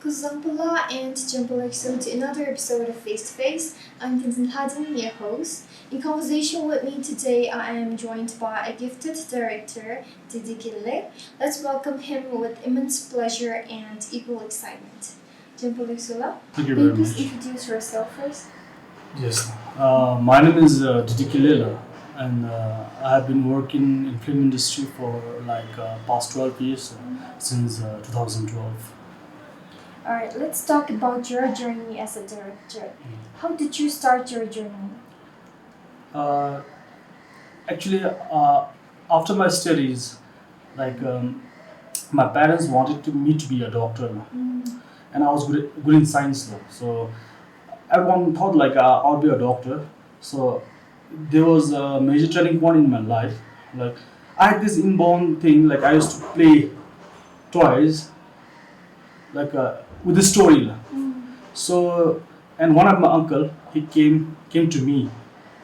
𝗗𝗵𝗶𝗶𝗶 and 𝗙𝗰𝗲 to another episode of Face to Face. I'm 𝗙𝗰𝗲, your host. In conversation with me today, I am joined by a gifted director, D.D Kinley. Let's welcome him with immense pleasure and equal excitement. 𝗙𝗰𝗲, Thank you can you very please much. introduce yourself first? Yes, my name is D.D Kinley, and I have been working in film industry for past 12 years, since 2012. Alright, let's talk about your journey as a director. How did you start your journey? Actually, after my studies, my parents wanted me to be a doctor, and I was good in science, so everyone thought I'll be a doctor. So there was a major turning point in my life. Like, I had this inborn thing, like I used to play toys with the story. So, and one of my uncle, he came to me,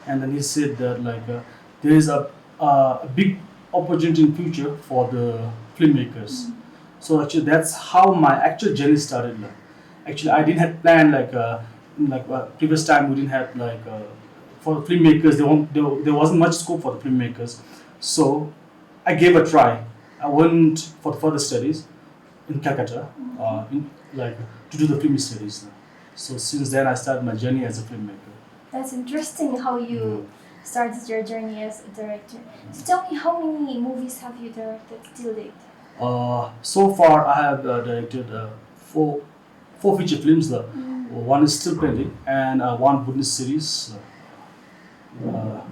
and then he said that there is a big opportunity in future for the filmmakers. So actually that's how my actual journey started. Actually, I didn't have planned previous time we didn't have for filmmakers. There wasn't much scope for the filmmakers. So I gave a try. I went for further studies in Calcutta, to do the film studies. So since then I started my journey as a filmmaker. That's interesting how you started your journey as a director. So tell me, how many movies have you directed till date? So far I have directed four feature films. One is still pending, and one bonus series. The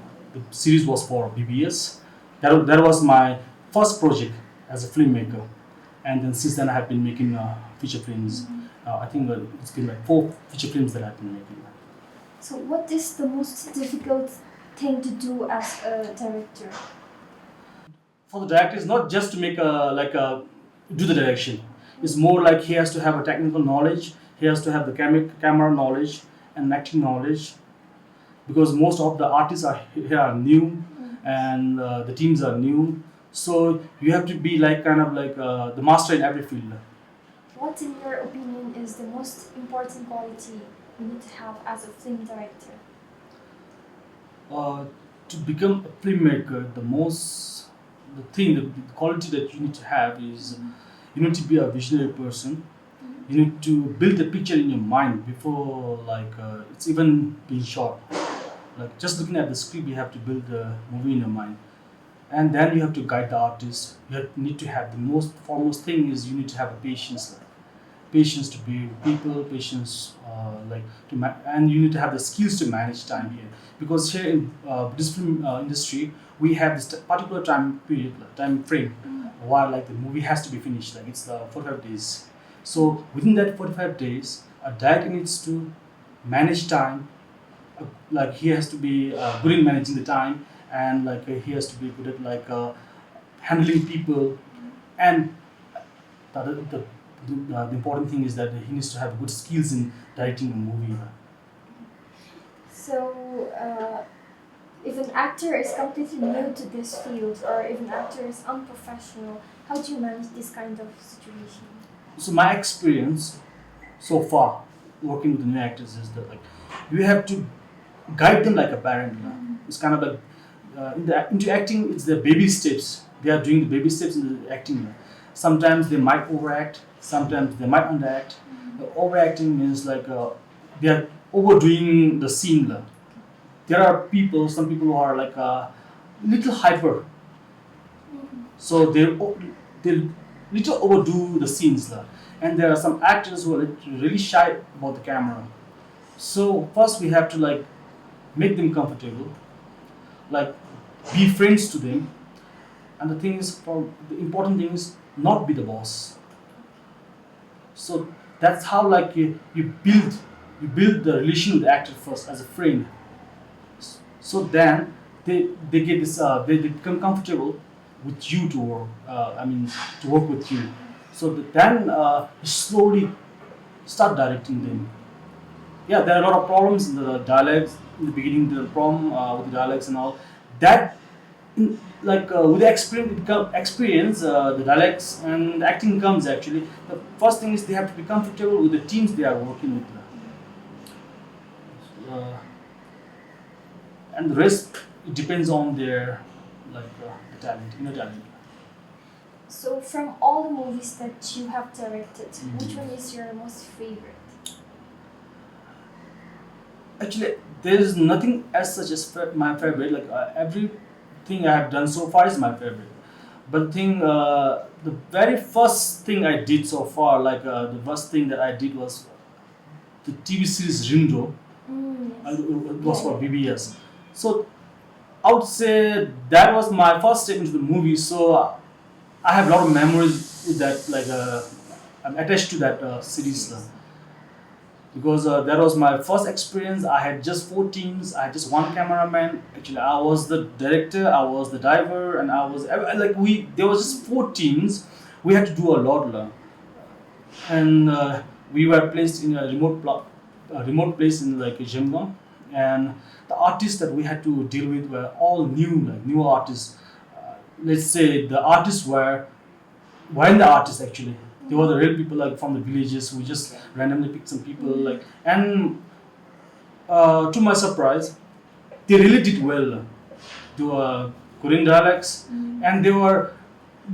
series was for BBS. That was my first project as a filmmaker, and then since then I have been making feature films. I think it's been four feature films that I've been making. So what is the most difficult thing to do as a director? For the director, it's not just to make do the direction. It's more like he has to have a technical knowledge. He has to have the camera knowledge and acting knowledge, because most of the artists here are new, and the teams are new. So you have to be the master in every field. What, in your opinion, is the most important quality you need to have as a film director? To become a filmmaker, the quality that you need to have is you need to be a visionary person. You need to build a picture in your mind before it's even being shot. Just looking at the script, you have to build the movie in your mind, and then you have to guide the artist. You need to have the most foremost thing is you need to have a patience to be with people, patience and you need to have the skills to manage time here, because here in this film industry we have this particular time frame while the movie has to be finished. It's 45 days. So within that 45 days, a director needs to manage time. He has to be good in managing the time, and he has to be good at handling people, and the important thing is that he needs to have good skills in directing a movie. So if an actor is completely new to this field, or if an actor is unprofessional, how do you manage this kind of situation? So my experience so far working with the new actors is that you have to guide them like a parent. It's kind of into acting, it's the baby steps. They are doing the baby steps in the acting. Sometimes they might overact, sometimes they might underact. The overacting means they are overdoing the scene. There are some people who are a little hyper, so they'll little overdo the scenes. And there are some actors who are really shy about the camera. So first we have to make them comfortable, be friends to them, and the important thing is not be the boss. So that's how you build the relation with the actor first as a friend. So then they get this they become comfortable with you to work with you. So then you slowly start directing them. Yeah, there are a lot of problems in the dialects in the beginning. The problem with the dialects and all that with the experience, the dialects and acting comes actually. The first thing is they have to be comfortable with the teams they are working with. Uh, and the rest, it depends on their the talent, inner talent. So, from all the movies that you have directed, Mm. which one is your most favorite? Actually, there is nothing as such as my favorite. Everything I have done so far is my favorite. But the very first thing I did so far, the first thing that I did was the TV series Rimdo. Yes. It was for BBS. So I would say that was my first step into the movie. So I have a lot of memories with that. I'm attached to that series. Because that was my first experience. I had just 4 teams. I had just one cameraman. Actually, I was the director, I was the diver, and I was there was just 4 teams. We had to do a lot, and we were placed in a remote place in 𝗗𝗵𝗲𝗆, and the artists that we had to deal with were all new artists. Let's say the artists weren't the artists actually. They were the real people from the villages. We just randomly picked some people and to my surprise, they really did well. They were Korean dialects, and they were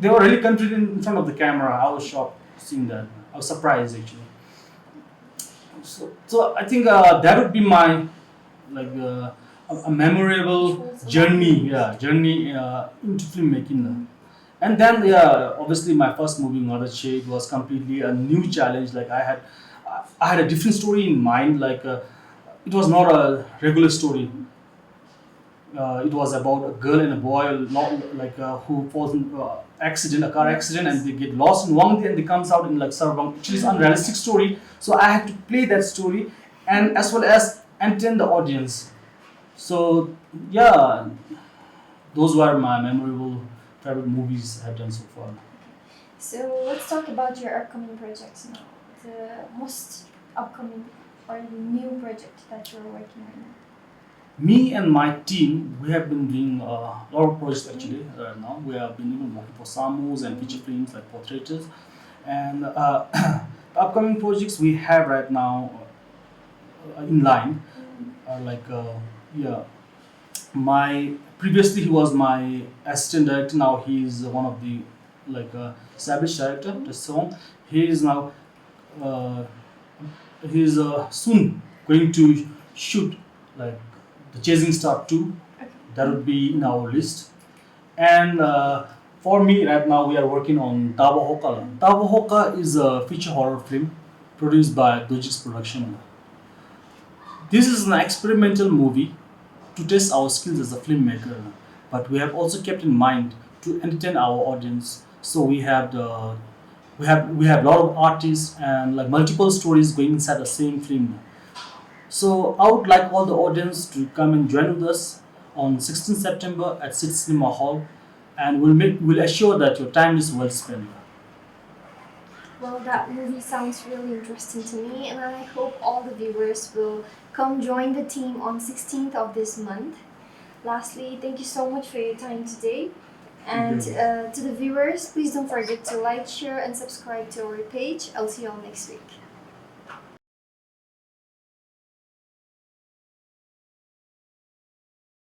really confident in front of the camera. I was shocked seeing that. I was surprised actually. So I think that would be my a memorable journey. Yeah, journey into filmmaking. And then, obviously, my first movie, 𝗙𝗰𝗲-𝗁𝗁, was completely a new challenge. I had a different story in mind. It was not a regular story. It was about a girl and a boy, who falls in a car accident, and they get lost in Wangdi, and they comes out in 𝗙𝗰𝗲, which is unrealistic story. So I had to play that story, and as well as entertain the audience. So yeah, those were my memorable favorite movies I've done so far. So, let's talk about your upcoming projects now. The most upcoming or the new project that you're working on now. Me and my team, we have been doing a lot of projects actually right now. We have been even working for SAMUs and feature films like portraitors. And the upcoming projects we have right now in line are previously he was my assistant director. Now he is one of the established director. So he is now soon going to shoot the Chasing Star 2. That would be in our list. And for me right now we are working on 𝗙𝗵𝗲𝗆. 𝗙𝗵𝗲𝗆 is a feature horror film produced by 𝗙𝗰𝗲 production. This is an experimental movie to test our skills as a filmmaker, but we have also kept in mind to entertain our audience. So we have a lot of artists and multiple stories going inside the same film. So I would like all the audience to come and join with us on 16th September at 𝗙Cie Cinema Hall, and we'll assure that your time is well spent. Well, that movie sounds really interesting to me, and I hope all the viewers will come join the team on 16th of this month. Lastly, thank you so much for your time today. And to the viewers, please don't forget to like, share, and subscribe to our page. I'll see you all next week.